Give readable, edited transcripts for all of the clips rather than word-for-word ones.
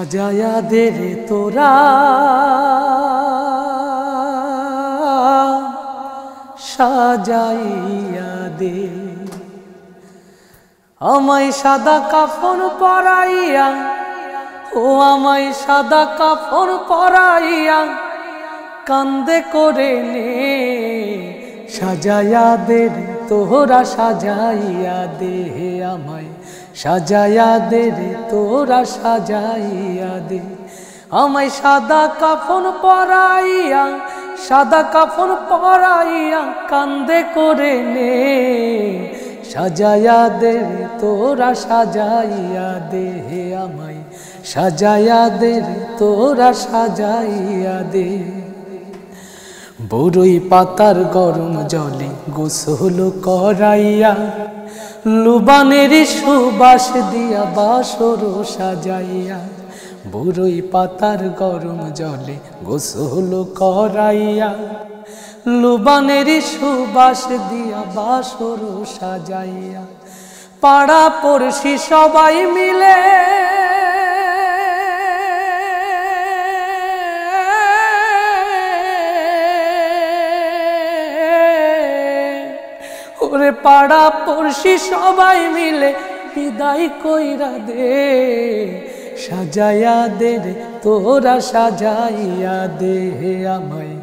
সাজায়া দে রে তোরা সাজাইয়া দে আমায় সাদা কাফন পরাইয়া ও আমায় সাদা কাফন পরাইয়া কান্দে করে নে সাজায়া দে রে তোরা সাজাইয়া দে আমায় সাজায়া দে রে তোরা সাজাইয়া দে আমায় সাদা কাফন পরাইয়া সাদা কাফন পরাইয়া কান্দে করে নে সাজায়া দে রে তোরা সাজাইয়া দে আমায় সাজায়া দে রে তোরা সাজাইয়া দে বড়ই পাতার গরম জলে গোসল করাইয়া লুবানের সুবাস দিয়া বাসর সাজাইয়া বড়ই পাতার গরম জলে গোসল করাইয়া লুবানের সুবাস দিয়া বাসর সাজাইয়া পাড়া পড়শি সবাই মিলে ওরে পাড়া পড়শি সবাই মিলে বিদায় কইরা দে সাজায়া দে রে তোরা সাজাইয়া দে আমায়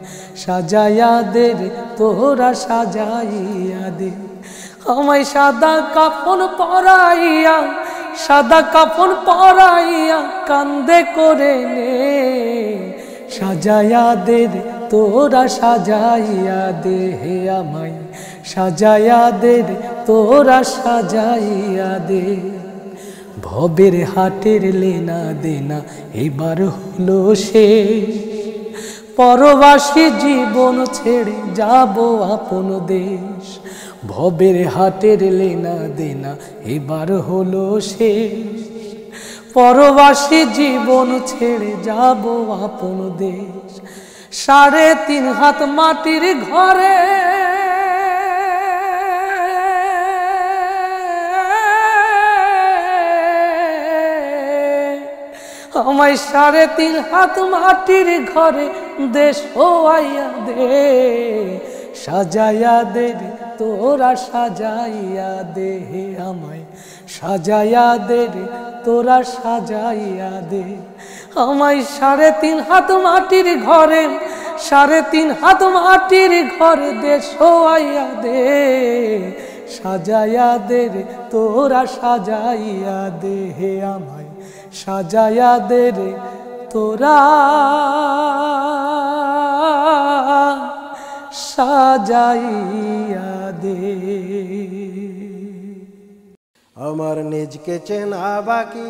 সাজায়া দে রে তোরা সাজাইয়া দে আমায় সাদা কাফন পরাইয়া সাদা কাফন পরাইয়া কান্দে করে নে সাজায়া দে রে তোরা সাজাইয়া দে আমায় সাজায়া দে রে তোরা সাজাইয়া দে ভবের হাটের লেনা দেনা এবার হলো শেষ পরবাসী জীবন ছেড়ে যাব আপন দেশ ভবের হাটের লেনা দেনা এবার হলো শেষ পরবাসী জীবন ছেড়ে যাব আপন দেশ 3.5 হাত মাটির ঘরে আমায় 3.5 হাত মাটির ঘরে দেশ আইয়া দে সাজায়া দে রে তোরা সাজাইয়া দে আমায় সাজায়া দে রে তোরা সাজাইয়া দে আমায় 3.5 হাত মাটির ঘরে 3.5 হাত মাটির ঘরে দেশ আইয়া দে সাজায়া দে রে তোরা সাজাইয়া দে আমায় সাজায়া দে রে তোরা সাজাইয়া দে আমার নিজকে চেনা বাকি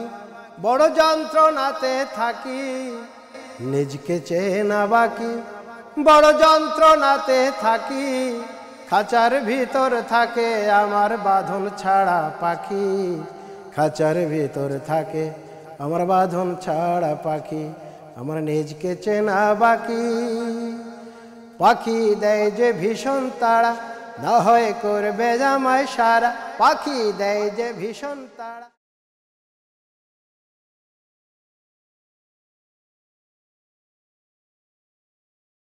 বড় যন্ত্রণাতে থাকি নিজকে চেনা বাকি বড় যন্ত্রণাতে থাকি খাঁচার ভিতর থাকে আমার বাঁধন ছাড়া পাখি খাঁচার ভিতর থাকে আমার বাঁধন ছাড়া পাখি আমার নিজকে চেনা বাকি পাখি দেয় যে ভীষণ তাড়া না হয় করবে জামাই সারা পাখি দেয় যে ভীষণ তাড়া।